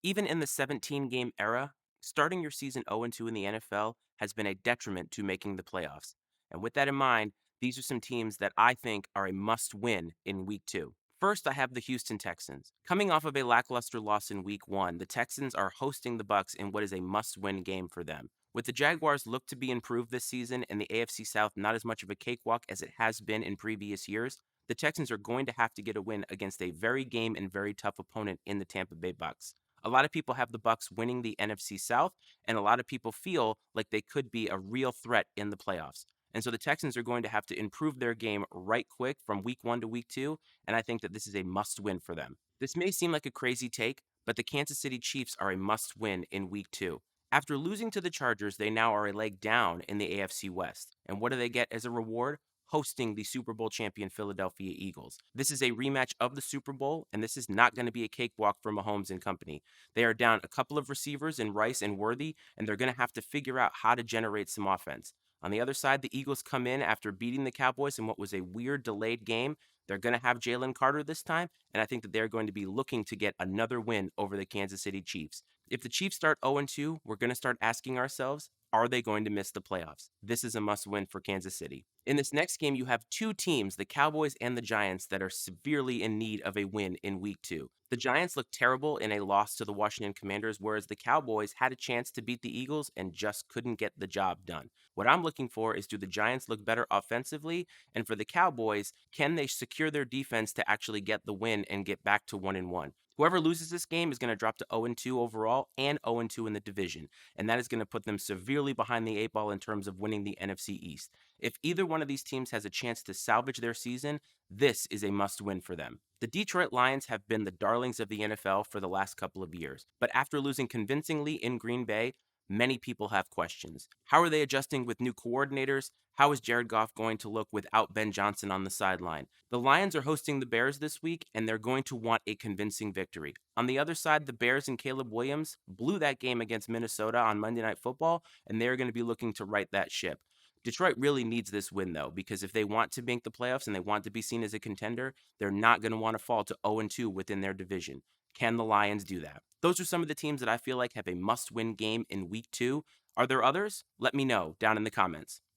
Even in the 17-game era, starting your season 0-2 in the NFL has been a detriment to making the playoffs. And with that in mind, these are some teams that I think are a must win in week 2. First, I have the Houston Texans. Coming off of a lackluster loss in week 1, the Texans are hosting the Bucks in what is a must-win game for them. With the Jaguars look to be improved this season and the AFC South not as much of a cakewalk as it has been in previous years, the Texans are going to have to get a win against a very game and very tough opponent in the Tampa Bay Bucks. A lot of people have the Bucks winning the NFC South, and a lot of people feel like they could be a real threat in the playoffs. And so the Texans are going to have to improve their game right quick from week 1 to week 2, and I think that this is a must win for them. This may seem like a crazy take, but the Kansas City Chiefs are a must win in week 2. After losing to the Chargers, they now are a leg down in the AFC West. And what do they get as a reward? Hosting the Super Bowl champion Philadelphia Eagles. This is a rematch of the Super Bowl, and this is not going to be a cakewalk for Mahomes and company. They are down a couple of receivers in Rice and Worthy, and they're going to have to figure out how to generate some offense. On the other side, the Eagles come in after beating the Cowboys in what was a weird delayed game. They're going to have Jalen Carter this time, and I think that they're going to be looking to get another win over the Kansas City Chiefs. If the Chiefs start 0-2, we're going to start asking ourselves, are they going to miss the playoffs? This is a must win for Kansas City. In this next game, you have two teams, the Cowboys and the Giants, that are severely in need of a win in week 2. The Giants looked terrible in a loss to the Washington Commanders, whereas the Cowboys had a chance to beat the Eagles and just couldn't get the job done. What I'm looking for is, do the Giants look better offensively? And for the Cowboys, can they secure their defense to actually get the win and get back to 1-1? Whoever loses this game is going to drop to 0-2 overall and 0-2 in the division, and that is going to put them severely behind the 8 ball in terms of winning the NFC East. If either one of these teams has a chance to salvage their season, this is a must win for them. The Detroit Lions have been the darlings of the NFL for the last couple of years, but after losing convincingly in Green Bay, many people have questions. How are they adjusting with new coordinators? How is Jared Goff going to look without Ben Johnson on the sideline? The Lions are hosting the Bears this week, and they're going to want a convincing victory. On the other side, the Bears and Caleb Williams blew that game against Minnesota on Monday Night Football, and they're going to be looking to right that ship. Detroit really needs this win, though, because if they want to make the playoffs and they want to be seen as a contender, they're not going to want to fall to 0-2 within their division. Can the Lions do that? Those are some of the teams that I feel like have a must-win game in week 2. Are there others? Let me know down in the comments.